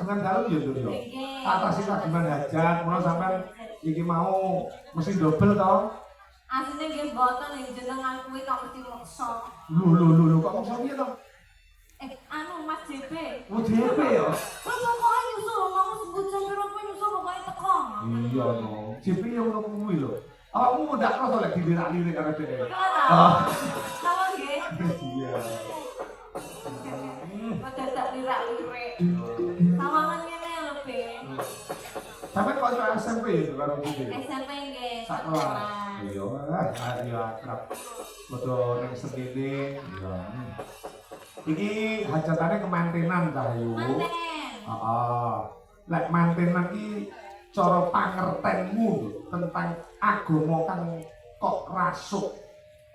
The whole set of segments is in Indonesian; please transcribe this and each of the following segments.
kagungan dalam ya tuh yo. Atasi kagungan hajat, mulai sampai iki mau mesti double toh. Aslinya nggih mboten ning jenengan kuwi kok mesti moksa. Lho kok moksa piye toh? Anu Mas JB. Oh JB ya. Pokoke nyusul ngomong sebut jam piro kuwi nyusul pokoke teko. Iya no. JB yang ngono kuwi lho. Awakmu ndak krasa lek dilirak-lirik karo dhewe. Kalau nggih. Iya. Dadak lirak-lirik. Sawangan ngene lho, Be. Sampai kok SMP ya karo JB. SMP nggih. Sak kelas. Iya, ya akrab. Foto ning sendiri. Iya. Iki hajatane kemantenan ta yo. Manten. Heeh. Lek mantenan iki cara pangertenmu tentang agama kang kok rasuk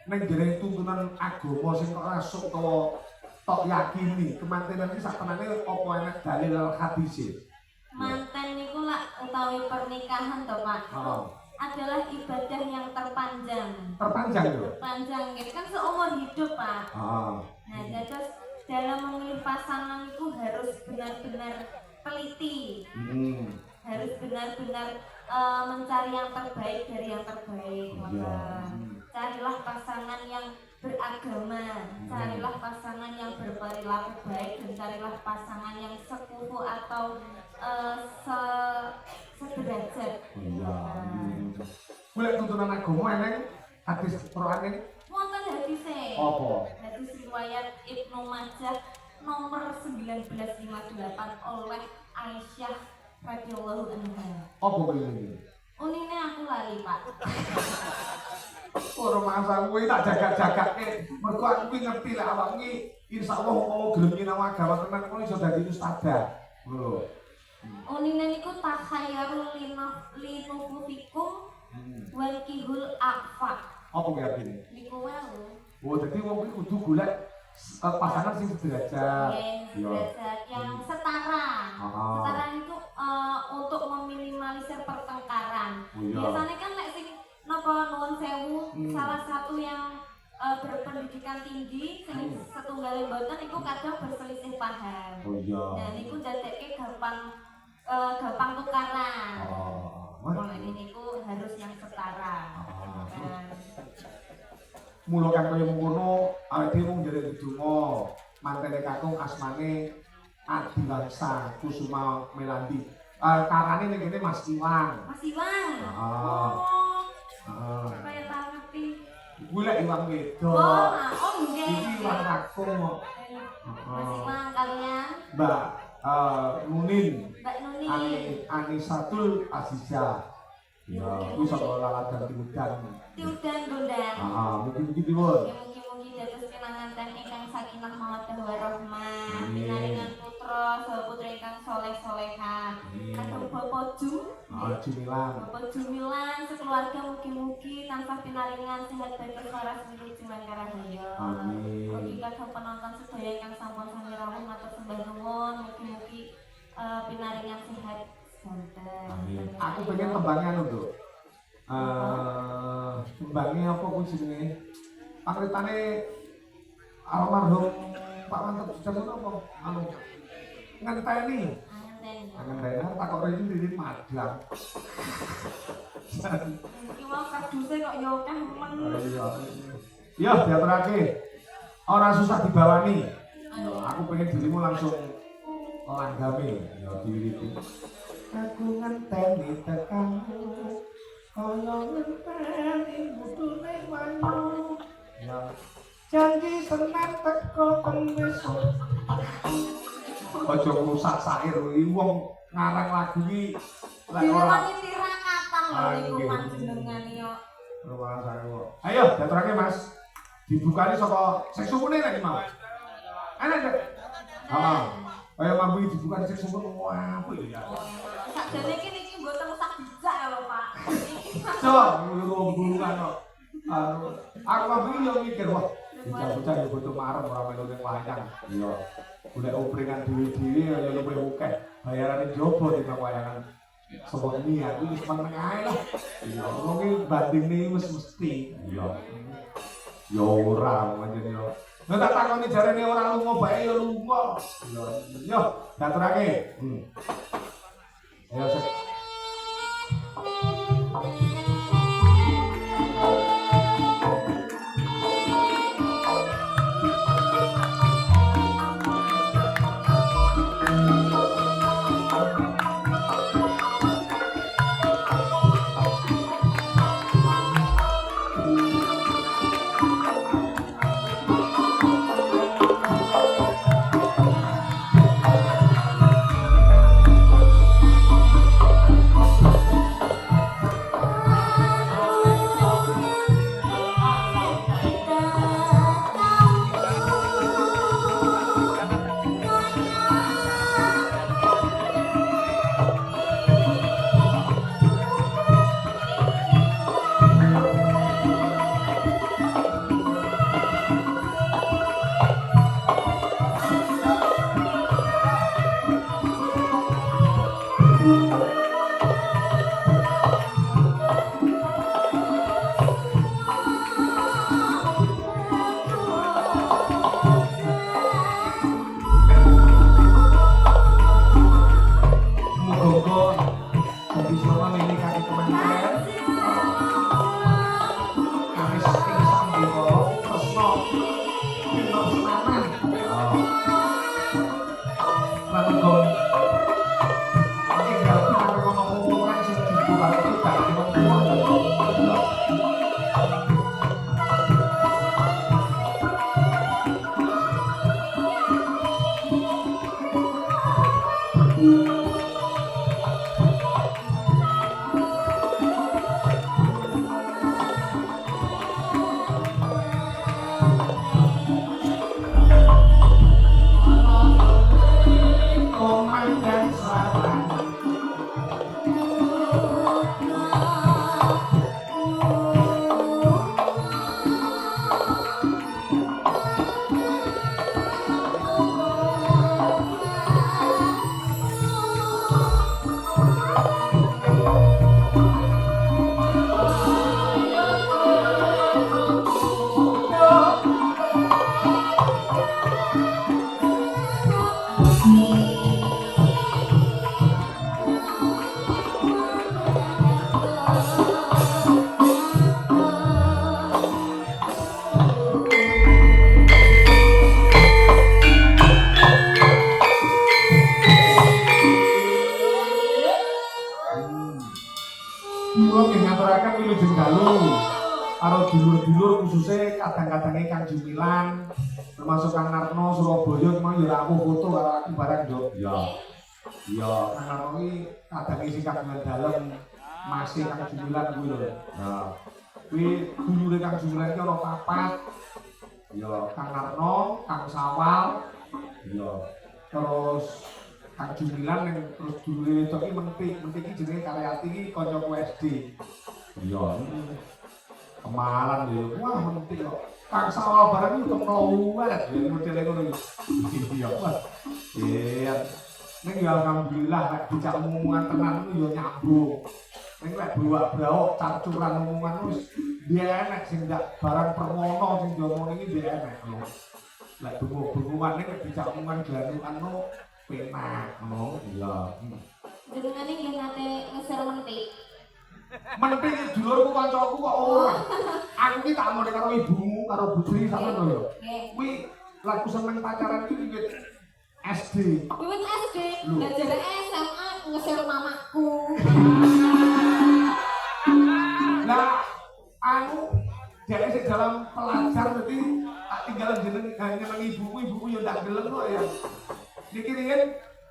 ning jere tuntunan agama sing kok rasuk utawa tok yakini kemantenan iki satenane apa enek dalil hadis. Manten niku lak utawi pernikahan to, Pak. Adalah ibadah yang terpanjang. Terpanjang lho. Terpanjang gitu kan seumur hidup, Pak. Nah, terus dalam memilih pasangan itu harus benar-benar teliti. Harus benar-benar mencari yang terbaik dari yang terbaik. Carilah pasangan yang beragama, carilah pasangan yang berperilaku baik, dan carilah pasangan yang sekufu atau sederajat. Mulai tuntunan agama eneng hadis Quran ini. Wonten hadise. Apa? Hadis riwayat Ibnu Majah nomor 1958 oleh Aisyah radhiyallahu anha. Apa kuwi? Unine aku lali, Pak. Ora masa kuwi tak jaga-jagake. Mergo aku kuwi ngerti lek awak iki insyaallah mau gelem nyinau agama tenan kuwi iso dadi ustadzah. Lho. Unine niku takhayyarul linufufikum wal kihul akfa. Apa kuwi artine? Niku wae. Oh, dadi wong kuwi kudu golek pasangan sing sederajat. Sederajat yang setara. Setara itu untuk meminimalisir pertengkaran. Biasanya kan lek sing napa nuwun sewu salah satu yang berpendidikan tinggi sing setunggal mboten iku kadang berselisih paham. Nah niku dadekke gampang tukaran. Mulai niku harus yang setara. Mula kan kaya mengkono awake dhewe mung jare ndonga mantene kakung asmane Adiwangsa Kusuma Melandi. Karane ning kene Mas Iwang. Mas Iwang. Kaya tak ngerti. Kuwi lek Iwang wedok. Oh nggih. Iki Iwang kakung kok. Mas Iwang kalian Mbak Nunin. Mbak Nunin. Anisatul Azizah. Ya, kuwi saka laladan Tiudan. Tiudan Gondang. Mungkin dipun. Mugi-mugi dados pinanganten ingkang sakinah mawaddah warahmah. Pinaringan putra saha putri ingkang saleh-salehah. Kadang Bapak Jumilan. Bapak Jumilan sekeluarga mugi-mugi tansah pinaringan sehat bagus waras menuju Mangkarahaya. Amin. Mugi kadang penonton sedaya ingkang sampun sami rawuh matur sembah nuwun, mugi-mugi pinaringan sehat. Amin. Aku pengen tembangnya anu, Nduk. Tembangnya apa kuwi jenenge? Pangritane almarhum Pak Mantep Sujarsono apa? Anu. Ngenteni. Ngenteni takok rene diri madang. Iki mau kaduse kok ya akeh men. Iya, diaturake. Ora susah dibawani. Aku pengen dirimu langsung langgame ya diwiriti. Aku ngenteni tekamu kaya ngenteni mudune wanyu. Ya. Janji Senin teko Kamis. Aja rusak sair iki wong ngarang lagu iki lek ora nyitiran ngapal lho niku panjenengan yo. Rumah saya kok. Ayo diaturake Mas. Dibukani saka seksupune nek mau. Enak gak? Kaya mampu dibuka cek sumber apik ya. Sakjane iki mboten usah dijak lho, Pak. Coba ngomong-ngomongan kok. Aku mampu yo mikir wah, bocah-bocah yo butuh marem ora melu ning wayang. Iya. Golek opringan dhewe-dhewe ya luwih akeh. Bayarane jowo timbang wayangan. Sewengi aku wis meneng ae lah. Iya, wong iki bandingne wis mesti. Iya. Yo ora pancen yo Lha tak takoni jarene ora lunga bae ya lunga. Yo, daturake. Ayo sik. Kula nggih ngaturaken wilujeng dalu karo dulur-dulur khususnya kadang-kadange Kang Jumilan termasuk Kang Narno Surabaya memang ya aku foto karo aku bareng yo. Iya, Kang Narno iki kadange sing kagungan dalem masih Kang Jumilan kuwi lho. Nah, kuwi dulure Kang Jumilan iki ana papat. Ya, Kang Narno, Kang Sawal. Iya. Terus Kang Jumilan yang terus dulure itu iki mentik iki jenenge Karyati iki kancaku SD. Iya. Kemalan lho. Wah, mentik kok. Kang Sawal barang iki kok mlowet ya modele ngono iki. Iya, Mas. Iya. Ning ya alhamdulillah nek dicak omongan tenan ku ya nyambung. Ning lek blawak-blawak carcuran omongan wis dia enek sing ndak barang permono sing diomong iki dia enek. Lek bengok-bengokan nek dicak omongan glanukan no penak ngono. Iya. Jenengane nggih nate ngeser mentik. Mentik dulurku kancaku kok ora. Aku ki tak ngene karo ibumu karo bujuri sampean lho. Kuwi lagu seneng pacaran iki wiwit SD. Wiwit SD, belajar SMA ngeser mamaku. Nah, anu jadi sing dalam pelajar berarti tak tinggal jeneng ibuku yo ndak gelem kok ya.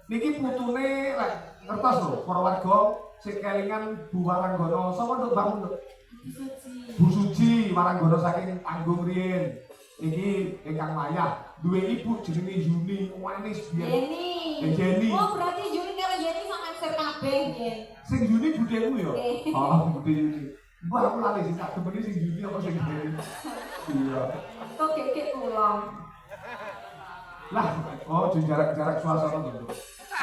Niki putune lek ngertos lho para warga sing kelingan Bu Waranggono sapa nduk bangun nduk? Bu Suci Waranggono saking Tanggung riyen. Iki ingkang wayah duwe ibu jenenge Yuni manis biyen. Yeni. Oh berarti Yuni karo Yeni sama ser kabeh nggih. Sing Yuni budemu ya? Oh, bude Yuni. Mbah aku lali sing tak demeni sing Yuni apa sing Yeni. Iya. Kok kek kula. Lah, oh jarak-jarak suasana gitu.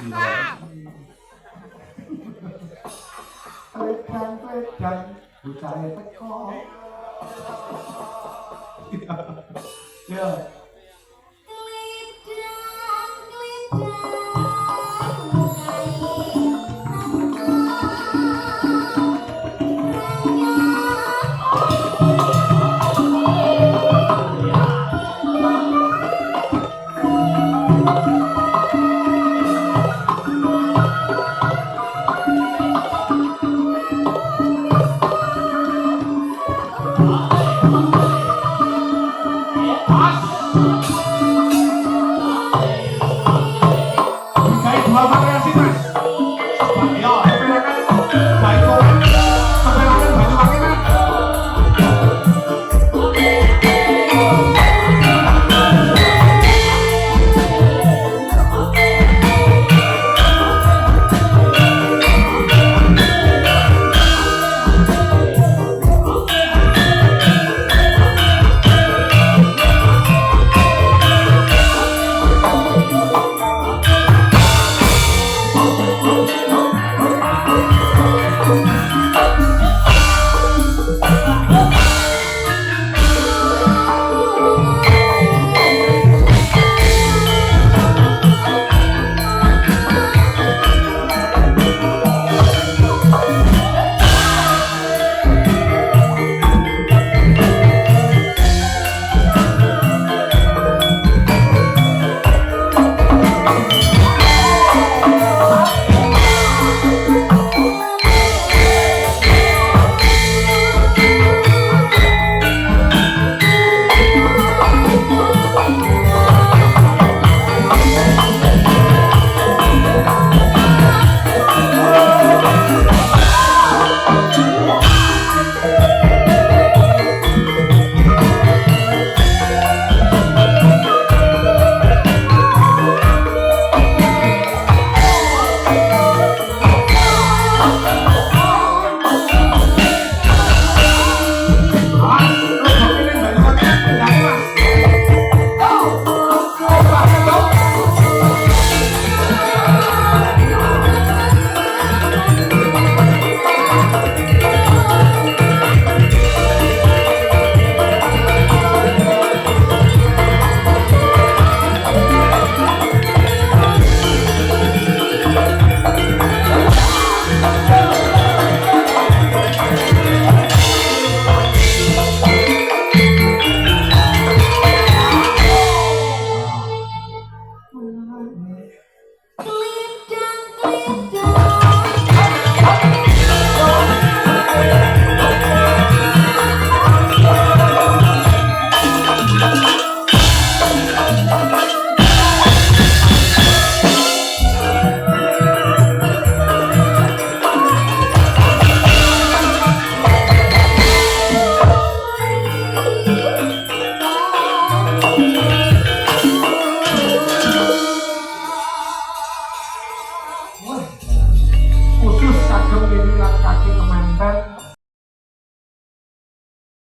Iya. Wedang bucahe teko. Ya.